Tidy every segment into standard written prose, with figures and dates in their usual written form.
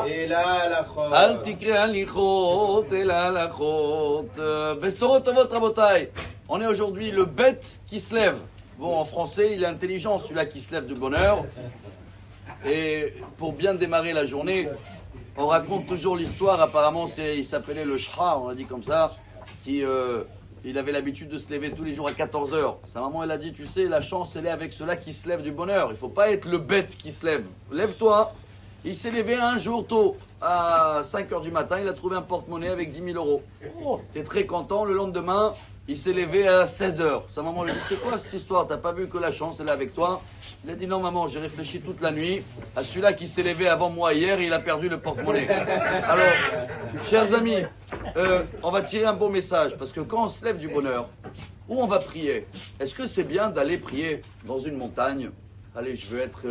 אל תקרא הליכות, אלא הלכות. בשורות טובות רבותיי. On est aujourd'hui le bête qui se lève. Bon, en français, il est intelligent, celui-là qui se lève du bonheur. Et pour bien démarrer la journée, on raconte toujours l'histoire. Apparemment, il s'appelait le Shra, on a dit comme ça, il avait l'habitude de se lever tous les jours à 14 heures. Sa maman, elle a dit, tu sais, la chance, elle est avec ceux-là qui se lèvent du bonheur. Il ne faut pas être le bête qui se lève. Lève-toi. Il s'est levé un jour tôt, à 5 heures du matin, il a trouvé un porte-monnaie avec 10 000 euros. Il était très content. Le lendemain, il s'est levé à 16 heures. Sa maman lui a dit, c'est quoi cette histoire? T'as pas vu que la chance, elle est avec toi? Il a dit, non maman, j'ai réfléchi toute la nuit à celui-là qui s'est levé avant moi hier et il a perdu le porte-monnaie. Alors, chers amis, on va tirer un beau message, parce que quand on se lève du bonheur, où on va prier? Est-ce que c'est bien d'aller prier dans une montagne? Allez, je veux être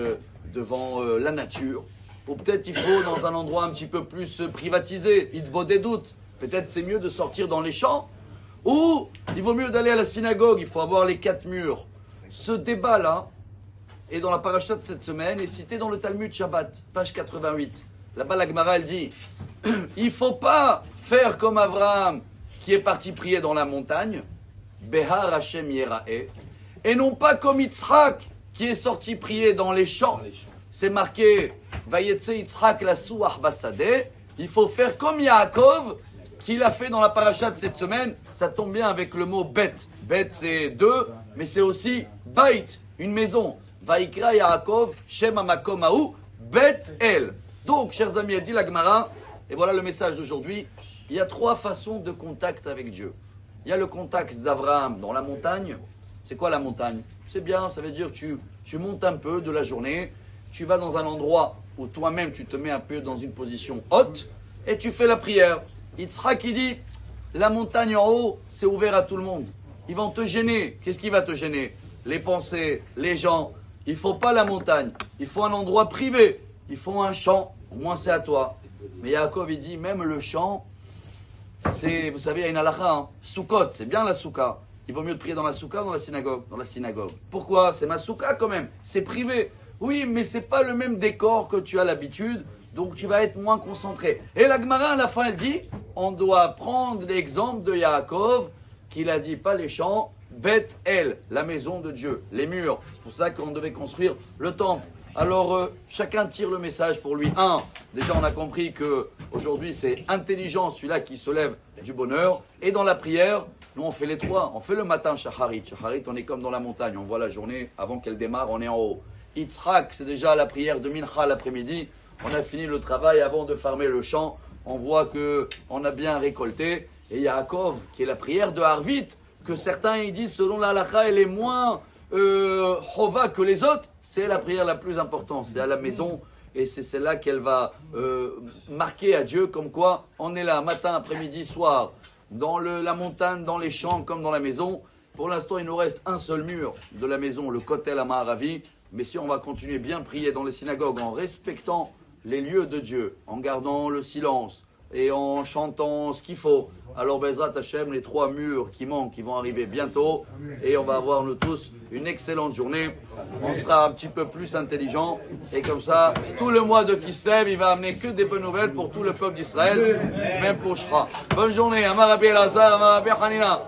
devant la nature. Ou peut-être il faut dans un endroit un petit peu plus privatisé. Il vaut des doutes. Peut-être c'est mieux de sortir dans les champs. Ou il vaut mieux d'aller à la synagogue. Il faut avoir les 4 murs. Ce débat-là est dans la paracha de cette semaine et cité dans le Talmud Shabbat, page 88. Là-bas, la Gemara, elle dit, il ne faut pas faire comme Abraham qui est parti prier dans la montagne, Behar Hashem Yera'eh, et non pas comme Yitzhak qui est sorti prier dans les champs. C'est marqué, Vayetse Yitzhak la Souach Basadeh. Il faut faire comme Yaakov qu'il a fait dans la paracha de cette semaine. Ça tombe bien avec le mot bête. Bête, c'est 2, mais c'est aussi Bait, une maison. Vaikra Yaakov, Shem Amakom Aou, Bet El. Donc, chers amis, a dit la Gemara, et voilà le message d'aujourd'hui, il y a 3 façons de contact avec Dieu. Il y a le contact d'Abraham dans la montagne. C'est quoi la montagne? C'est bien, ça veut dire que tu montes un peu de la journée, tu vas dans un endroit où toi-même tu te mets un peu dans une position haute, et tu fais la prière. Yitzhak qui dit, la montagne en haut, c'est ouvert à tout le monde. Ils vont te gêner. Qu'est-ce qui va te gêner? Les pensées, les gens. Il ne faut pas la montagne. Il faut un endroit privé. Il faut un champ. Au moins, c'est à toi. Mais Yaakov, il dit, même le champ, c'est, vous savez, il y a une halakha, hein. Soukot, c'est bien la souka. Il vaut mieux te prier dans la souka ou dans la synagogue? Dans la synagogue. Pourquoi? C'est ma souka quand même. C'est privé. Oui, mais c'est pas le même décor que tu as l'habitude. Donc, tu vas être moins concentré. Et la Gemara, à la fin, elle dit, on doit prendre l'exemple de Yaakov, qu'il a dit, pas les champs, Beth El, la maison de Dieu, les murs. C'est pour ça qu'on devait construire le temple. Alors, chacun tire le message pour lui. Déjà, on a compris que aujourd'hui c'est intelligent celui-là qui se lève du bonheur. Et dans la prière, nous, on fait les 3. On fait le matin, Shacharit. Shacharit, on est comme dans la montagne. On voit la journée avant qu'elle démarre, on est en haut. Yitzhak, c'est déjà la prière de Mincha l'après-midi. On a fini le travail avant de farmer le champ. On voit qu'on a bien récolté. Et Yaakov, qui est la prière de Harvit, que certains ils disent selon la halakha, elle est moins chova que les autres. C'est la prière la plus importante. C'est à la maison. Et c'est celle-là qu'elle va marquer à Dieu. Comme quoi, on est là matin, après-midi, soir. Dans la montagne, dans les champs, comme dans la maison. Pour l'instant, il nous reste un seul mur de la maison, le Kotel Amaharavi. Mais si on va continuer bien prier dans les synagogues en respectant les lieux de Dieu, en gardant le silence et en chantant ce qu'il faut, alors Bezrat Hashem, les 3 murs qui manquent, ils vont arriver bientôt et on va avoir nous tous une excellente journée. On sera un petit peu plus intelligent et comme ça, tout le mois de Kislev, il va amener que des bonnes nouvelles pour tout le peuple d'Israël, même pour Shra. Bonne journée, Amar Rabbi Elazar, Amar Rabbi Hanina.